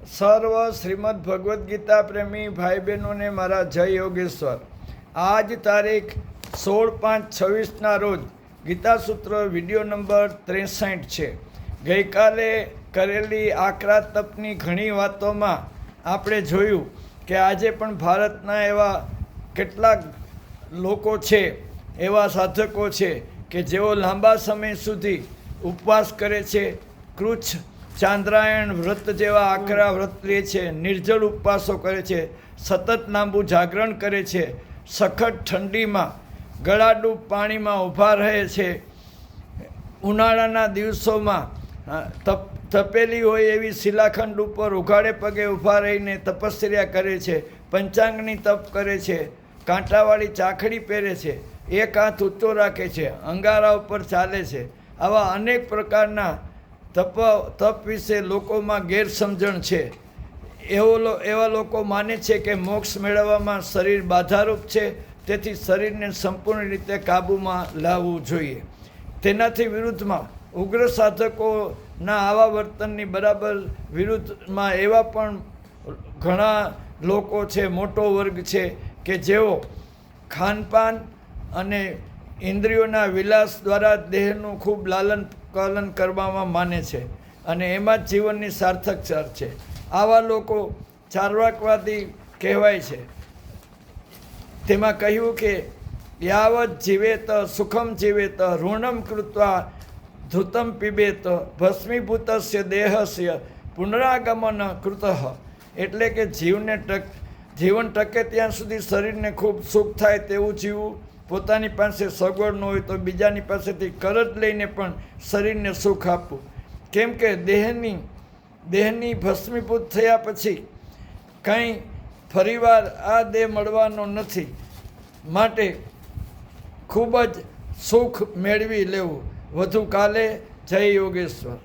સર્વ શ્રીમદ ભગવદ્ ગીતા પ્રેમી ભાઈ બહેનોને મારા જય યોગેશ્વર. આજ તારીખ 16/5/26ના રોજ ગીતાસૂત્ર વિડીયો નંબર 63 છે. ગઈકાલે કરેલી આકરા તપની ઘણી વાતોમાં આપણે જોયું કે આજે પણ ભારતના એવા કેટલાક લોકો છે, એવા સાધકો છે કે જેઓ લાંબા સમય સુધી ઉપવાસ કરે છે, કૃચ્છ ચાંદ્રાયણ વ્રત જેવા આકરા વ્રત લે છે, નિર્જળ ઉપવાસો કરે છે, સતત લાંબુ જાગરણ કરે છે, સખત ઠંડીમાં ગળાડૂબ પાણીમાં ઊભા રહે છે, ઉનાળાના દિવસોમાં તપેલી હોય એવી શિલાખંડ ઉપર ઉઘાડે પગે ઊભા રહીને તપસ્યા કરે છે, પંચાંગની તપ કરે છે, કાંટાવાળી ચાખડી પહેરે છે, એક હાથ ઊંચો રાખે છે, અંગારા ઉપર ચાલે છે. આવા અનેક પ્રકારના તપ વિશે લોકોમાં ગેરસમજણ છે. એવા લોકો માને છે કે મોક્ષ મેળવવામાં શરીર બાધારૂપ છે, તેથી શરીરને સંપૂર્ણ રીતે કાબૂમાં લાવવું જોઈએ. તેનાથી વિરુદ્ધમાં ઉગ્ર સાધકોના આવા વર્તનની બરાબર વિરુદ્ધમાં એવા પણ ઘણા લોકો છે, મોટો વર્ગ છે કે જેઓ ખાનપાન અને ઇન્દ્રિયોના વિલાસ દ્વારા દેહનું ખૂબ લાલન પાલન કરવામાં માને છે અને એમાં જ જીવનની સાર્થકતા છે. આવા લોકો ચાર્વાકવાદી કહેવાય છે. તેમાં કહ્યું કે યાવત જીવેત સુખમ જીવેત ઋણમ કૃત્વા ધૃતમ પીબેત ભસ્મીભૂતસ્ય દેહસ્ય પુનરાગમન કૃતઃ. એટલે કે જીવન ટકે ત્યાં સુધી શરીરને ખૂબ સુખ થાય તેવું જીવવું, પોતાની પાસે સગવડ ન હોય તો બીજાની પાસેથી કરજ લઈને પણ શરીરને સુખ આપવું. કેમ કે દેહની ભસ્મીભૂત થયા પછી કંઈ ફરીવાર આ દેહ મળવાનો નથી, માટે ખૂબ જ સુખ મેળવી લેવું. વધુ કાલે. જય યોગેશ્વર.